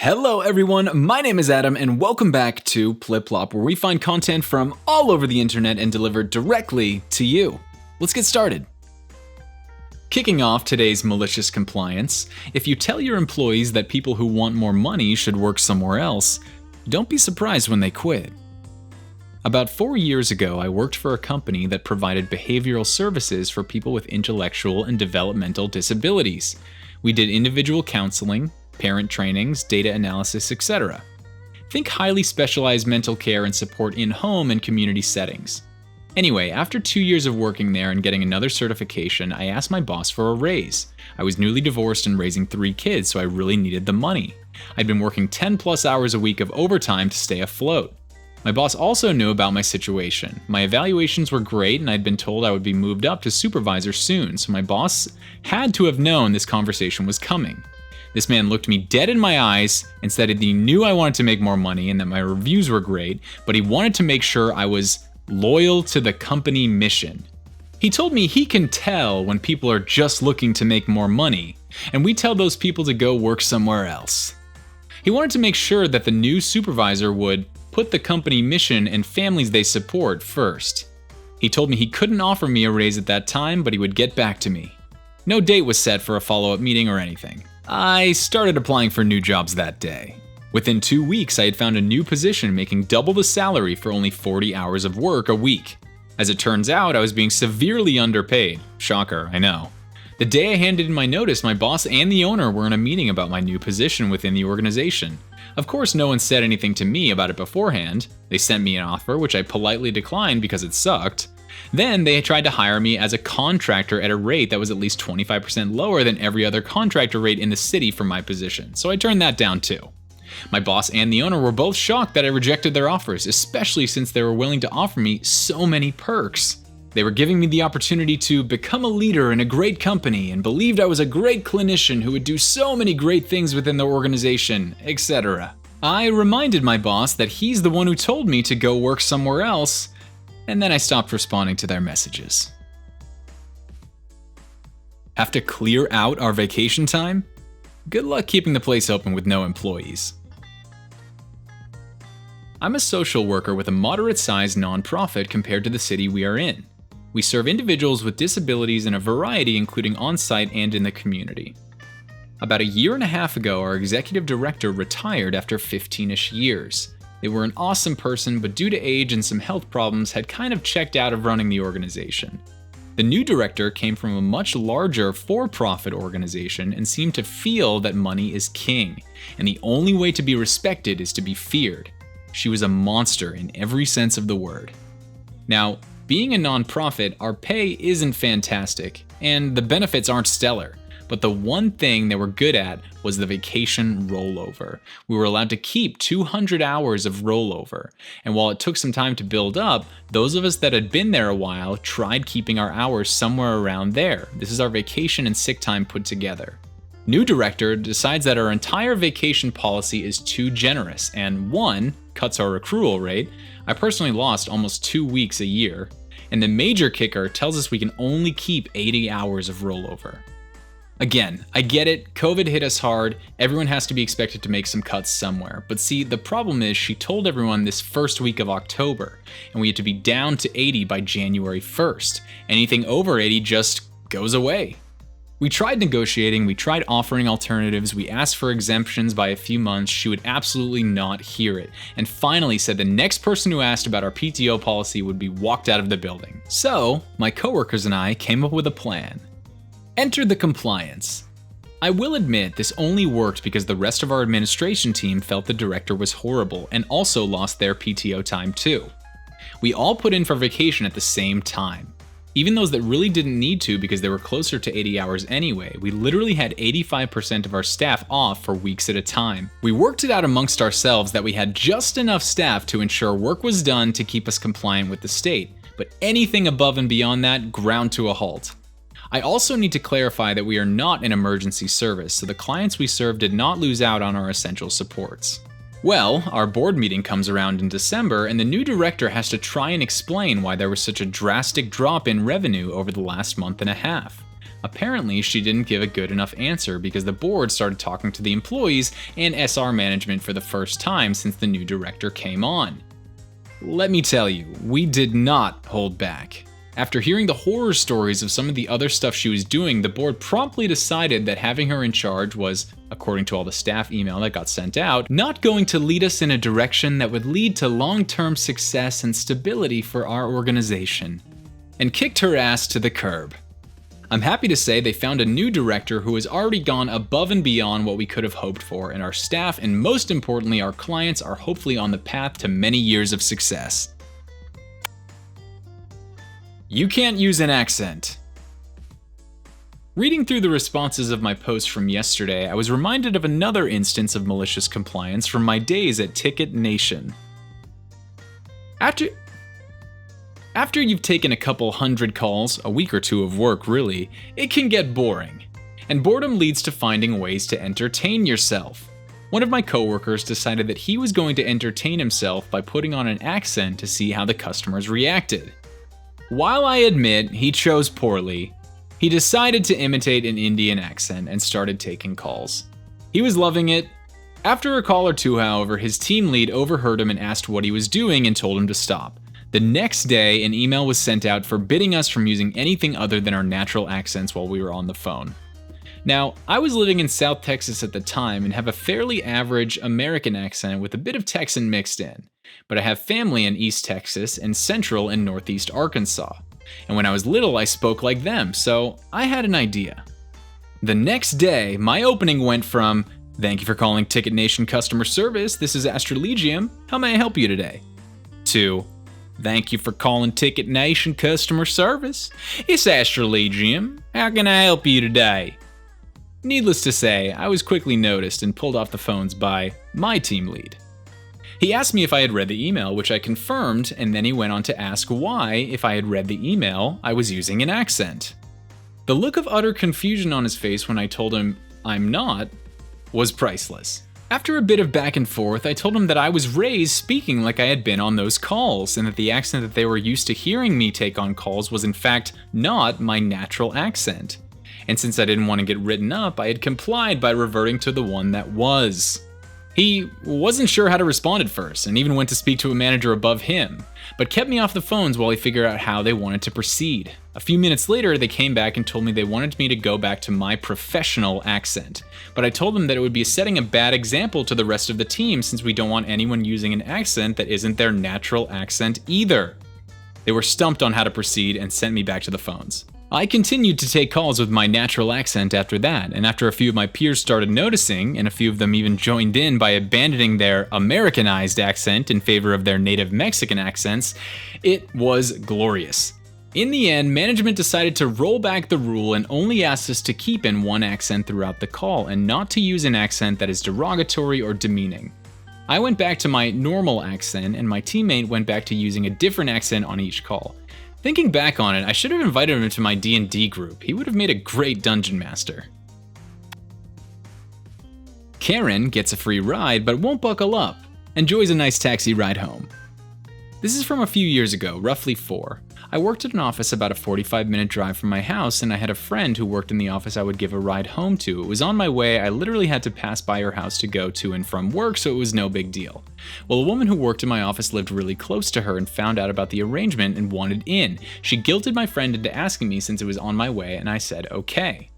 Hello everyone, my name is Adam and welcome back to pliplop, where we find content from all over the internet and deliver directly to you. Let's get started. Kicking off today's malicious compliance, if you tell your employees that people who want more money should work somewhere else, don't be surprised when they quit. About 4 years ago, I worked for a company that provided behavioral services for people with intellectual and developmental disabilities. We did individual counseling, parent trainings, data analysis, etc. Think highly specialized mental care and support in-home and community settings. Anyway, after 2 years of working there and getting another certification, I asked my boss for a raise. I was newly divorced and raising 3 kids, so I really needed the money. I'd been working 10 plus hours a week of overtime to stay afloat. My boss also knew about my situation. My evaluations were great and I'd been told I would be moved up to supervisor soon, so my boss had to have known this conversation was coming. This man looked me dead in my eyes and said that he knew I wanted to make more money and that my reviews were great, but he wanted to make sure I was loyal to the company mission. He told me he can tell when people are just looking to make more money, and we tell those people to go work somewhere else. He wanted to make sure that the new supervisor would put the company mission and families they support first. He told me he couldn't offer me a raise at that time, but he would get back to me. No date was set for a follow-up meeting or anything. I started applying for new jobs that day. Within 2 weeks, I had found a new position making double the salary for only 40 hours of work a week. As it turns out, I was being severely underpaid. Shocker, I know. The day I handed in my notice, my boss and the owner were in a meeting about my new position within the organization. Of course, no one said anything to me about it beforehand. They sent me an offer, which I politely declined because it sucked. Then they tried to hire me as a contractor at a rate that was at least 25% lower than every other contractor rate in the city for my position, so I turned that down too. My boss and the owner were both shocked that I rejected their offers, especially since they were willing to offer me so many perks. They were giving me the opportunity to become a leader in a great company and believed I was a great clinician who would do so many great things within the organization, etc. I reminded my boss that he's the one who told me to go work somewhere else, and then I stopped responding to their messages. Have to clear out our vacation time? Good luck keeping the place open with no employees. I'm a social worker with a moderate-sized nonprofit compared to the city we are in. We serve individuals with disabilities in a variety, including on-site and in the community. About a year and a half ago, our executive director retired after 15-ish years. They were an awesome person, but due to age and some health problems, had kind of checked out of running the organization. The new director came from a much larger for-profit organization and seemed to feel that money is king, and the only way to be respected is to be feared. She was a monster in every sense of the word. Now, being a nonprofit, our pay isn't fantastic, and the benefits aren't stellar. But the one thing they were good at was the vacation rollover. We were allowed to keep 200 hours of rollover. And while it took some time to build up, those of us that had been there a while tried keeping our hours somewhere around there. This is our vacation and sick time put together. New director decides that our entire vacation policy is too generous and 1, cuts our accrual rate. I personally lost almost 2 weeks a year. And the major kicker tells us we can only keep 80 hours of rollover. Again, I get it, COVID hit us hard, everyone has to be expected to make some cuts somewhere. But see, the problem is she told everyone this first week of October, and we had to be down to 80 by January 1st. Anything over 80 just goes away. We tried negotiating, we tried offering alternatives, we asked for exemptions by a few months, she would absolutely not hear it, and finally said the next person who asked about our PTO policy would be walked out of the building. So, my coworkers and I came up with a plan. Enter the compliance. I will admit this only worked because the rest of our administration team felt the director was horrible and also lost their PTO time too. We all put in for vacation at the same time. Even those that really didn't need to because they were closer to 80 hours anyway, we literally had 85% of our staff off for weeks at a time. We worked it out amongst ourselves that we had just enough staff to ensure work was done to keep us compliant with the state, but anything above and beyond that ground to a halt. I also need to clarify that we are not an emergency service, so the clients we serve did not lose out on our essential supports. Well, our board meeting comes around in December, and the new director has to try and explain why there was such a drastic drop in revenue over the last month and a half. Apparently, she didn't give a good enough answer because the board started talking to the employees and SR management for the first time since the new director came on. Let me tell you, we did not hold back. After hearing the horror stories of some of the other stuff she was doing, the board promptly decided that having her in charge was, according to all the staff email that got sent out, not going to lead us in a direction that would lead to long-term success and stability for our organization, and kicked her ass to the curb. I'm happy to say they found a new director who has already gone above and beyond what we could have hoped for, and our staff, and most importantly our clients, are hopefully on the path to many years of success. You can't use an accent. Reading through the responses of my post from yesterday, I was reminded of another instance of malicious compliance from my days at Ticket Nation. After you've taken a couple hundred calls, a week or two of work really, it can get boring. And boredom leads to finding ways to entertain yourself. One of my coworkers decided that he was going to entertain himself by putting on an accent to see how the customers reacted. While I admit he chose poorly, he decided to imitate an Indian accent and started taking calls. He was loving it. After a call or two, however, his team lead overheard him and asked what he was doing and told him to stop. The next day, an email was sent out forbidding us from using anything other than our natural accents while we were on the phone. Now, I was living in South Texas at the time and have a fairly average American accent with a bit of Texan mixed in, but I have family in East Texas and Central and Northeast Arkansas, and when I was little I spoke like them, so I had an idea. The next day, my opening went from, "Thank you for calling Ticket Nation customer service, this is Astralegium, how may I help you today?" to, "Thank you for calling Ticket Nation customer service, it's Astralegium, how can I help you today?" Needless to say, I was quickly noticed and pulled off the phones by my team lead. He asked me if I had read the email, which I confirmed, and then he went on to ask why, if I had read the email, I was using an accent. The look of utter confusion on his face when I told him I'm not was priceless. After a bit of back and forth, I told him that I was raised speaking like I had been on those calls, and that the accent that they were used to hearing me take on calls was in fact not my natural accent. And since I didn't want to get written up, I had complied by reverting to the one that was. He wasn't sure how to respond at first, and even went to speak to a manager above him, but kept me off the phones while he figured out how they wanted to proceed. A few minutes later, they came back and told me they wanted me to go back to my professional accent, but I told them that it would be setting a bad example to the rest of the team since we don't want anyone using an accent that isn't their natural accent either. They were stumped on how to proceed and sent me back to the phones. I continued to take calls with my natural accent after that, and after a few of my peers started noticing, and a few of them even joined in by abandoning their Americanized accent in favor of their native Mexican accents, it was glorious. In the end, management decided to roll back the rule and only asked us to keep in one accent throughout the call, and not to use an accent that is derogatory or demeaning. I went back to my normal accent, and my teammate went back to using a different accent on each call. Thinking back on it, I should have invited him to my D&D group. He would have made a great dungeon master. Karen gets a free ride but won't buckle up. Enjoys a nice taxi ride home. This is from a few years ago, roughly 4. I worked at an office about a 45-minute drive from my house, and I had a friend who worked in the office I would give a ride home to. It was on my way. I literally had to pass by her house to go to and from work, so it was no big deal. Well, a woman who worked in my office lived really close to her and found out about the arrangement and wanted in. She guilted my friend into asking me since it was on my way, and I said okay.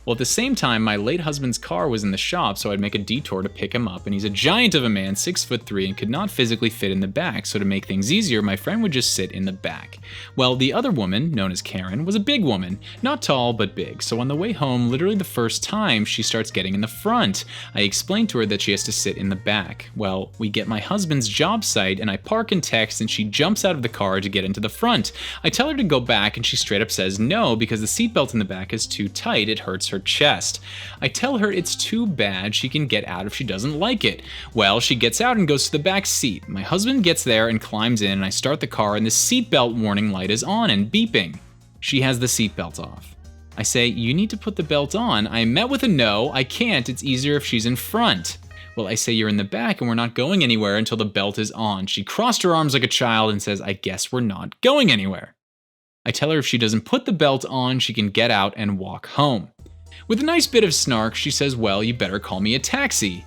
Well, at the same time, my late husband's car was in the shop, so I'd make a detour to pick him up, and he's a giant of a man, 6'3", and could not physically fit in the back, so to make things easier, my friend would just sit in the back. Well, the other woman, known as Karen, was a big woman, not tall, but big, so on the way home, literally the first time, she starts getting in the front. I explained to her that she has to sit in the back. Well, we get my husband's job site, and I park and text, and she jumps out of the car to get into the front. I tell her to go back, and she straight up says no, because the seatbelt in the back is too tight, it hurts her chest. I tell her it's too bad, she can get out if she doesn't like it. Well, she gets out and goes to the back seat. My husband gets there and climbs in, and I start the car, and the seatbelt warning light is on and beeping. She has the seatbelt off. I say, you need to put the belt on. I am met with a no, I can't, it's easier if she's in front. Well, I say you're in the back and we're not going anywhere until the belt is on. She crossed her arms like a child and says, I guess we're not going anywhere. I tell her if she doesn't put the belt on, she can get out and walk home. With a nice bit of snark, she says, well, you better call me a taxi.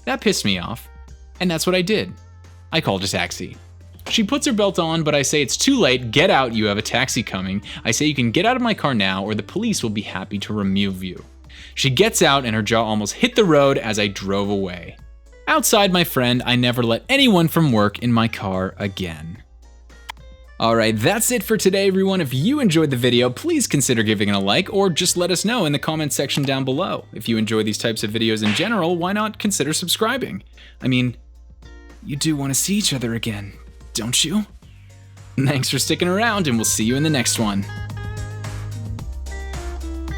That pissed me off, and that's what I did. I called a taxi. She puts her belt on, but I say it's too late, get out, you have a taxi coming. I say you can get out of my car now or the police will be happy to remove you. She gets out and her jaw almost hit the road as I drove away. Outside my friend, I never let anyone from work in my car again. Alright, that's it for today everyone. If you enjoyed the video, please consider giving it a like or just let us know in the comments section down below. If you enjoy these types of videos in general, why not consider subscribing? I mean, you do want to see each other again, don't you? Thanks for sticking around and we'll see you in the next one.